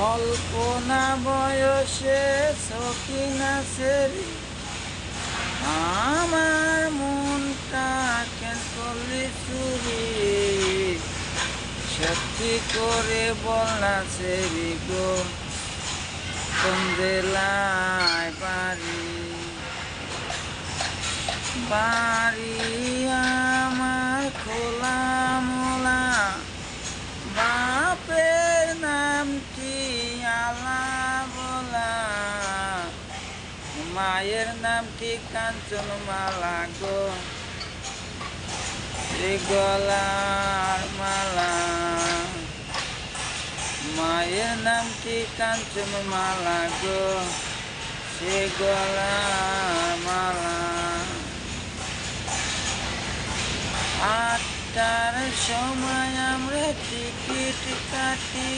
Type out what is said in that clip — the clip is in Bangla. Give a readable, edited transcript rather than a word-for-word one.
অল্পনা বয়সে সখিনা সেরি আমার মনটা কেন করলি চুরি সত্যি করে বল না সেরি গো কোন জেলায় বাড়ি আমার খোলা মোলা বাপের নামটি আলা বলা মায়ের নামটি কাঞ্চনমালা গো এ গলার মালা মায়ের নামটি কাঞ্চনমালা গো সে গলার মালা 8টার সময় আমরা টিকিট কাটি